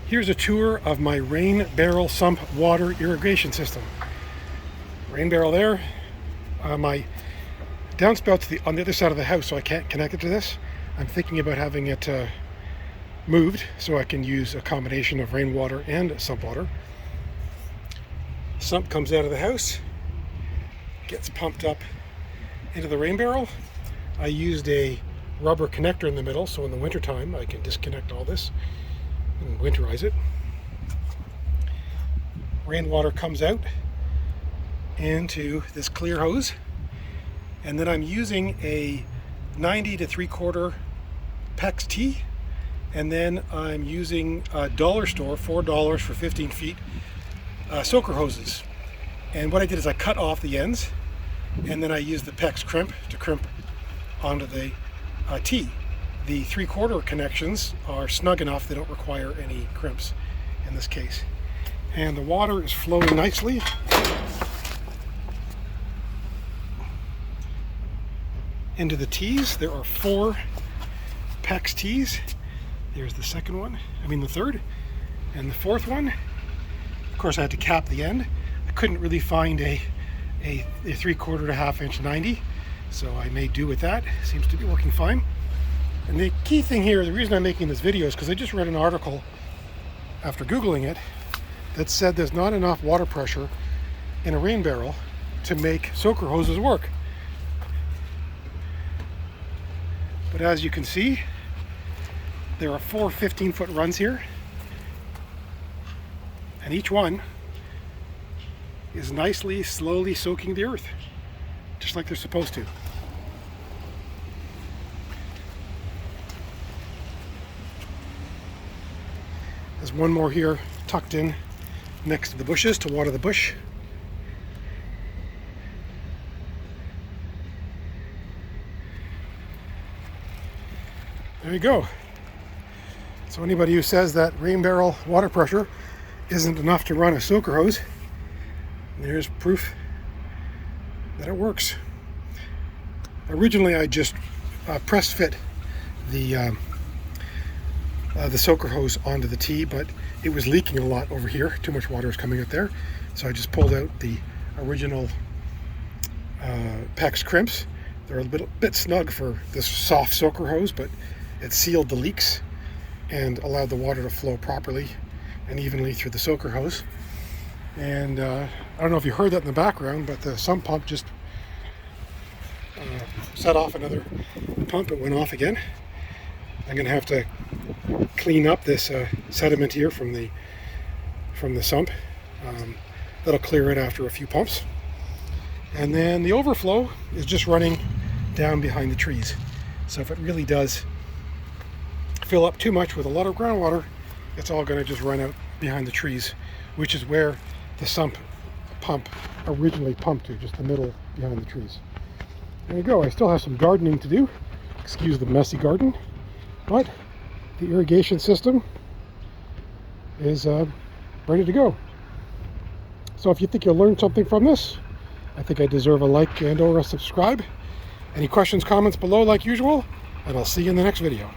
Here's a tour of my rain barrel sump water irrigation system. Rain barrel there. My downspouts on the other side of the house, so I can't connect it to this. I'm thinking about having it moved so I can use a combination of rainwater and sump water. Sump comes out of the house, gets pumped up into the rain barrel. I used a rubber connector in the middle, so in the wintertime I can disconnect all this and winterize it. Rainwater comes out into this clear hose, and then I'm using a 90 to 3/4 PEX T, and then I'm using a dollar store, $4 for 15 feet, soaker hoses. And what I did is I cut off the ends, and then I used the PEX crimp to crimp onto the T. The 3/4 connections are snug enough, they don't require any crimps in this case. And the water is flowing nicely. Into the T's. There are 4 PEX T's. There's the second one, the third, and the fourth one. Of course I had to cap the end. I couldn't really find a 3/4 to 1/2 inch 90, so I made do with that. Seems to be working fine. And the key thing here, the reason I'm making this video is because I just read an article after Googling it that said there's not enough water pressure in a rain barrel to make soaker hoses work. But as you can see, there are 4 15-foot runs here, and each one is nicely, slowly soaking the earth, just like they're supposed to. There's one more here tucked in next to the bushes to water the bush. There you go. So anybody who says that rain barrel water pressure isn't enough to run a soaker hose, there's proof that it works. Originally I just press fit the soaker hose onto the T, but it was leaking a lot over here. Too much water was coming out there, so I just pulled out the original PEX crimps. They're a bit snug for this soft soaker hose, but it sealed the leaks and allowed the water to flow properly and evenly through the soaker hose. And I don't know if you heard that in the background, but the sump pump just set off another pump. It went off again. I'm going to have to clean up this sediment here from the sump. That'll clear it after a few pumps. And then the overflow is just running down behind the trees. So if it really does fill up too much with a lot of groundwater, it's all going to just run out behind the trees, which is where the sump pump originally pumped to, just the middle behind the trees. There you go. I still have some gardening to do. Excuse the messy garden, but the irrigation system is ready to go. So if you think you'll learn something from this, I think I deserve a like and or a subscribe. Any questions, comments below like usual, and I'll see you in the next video.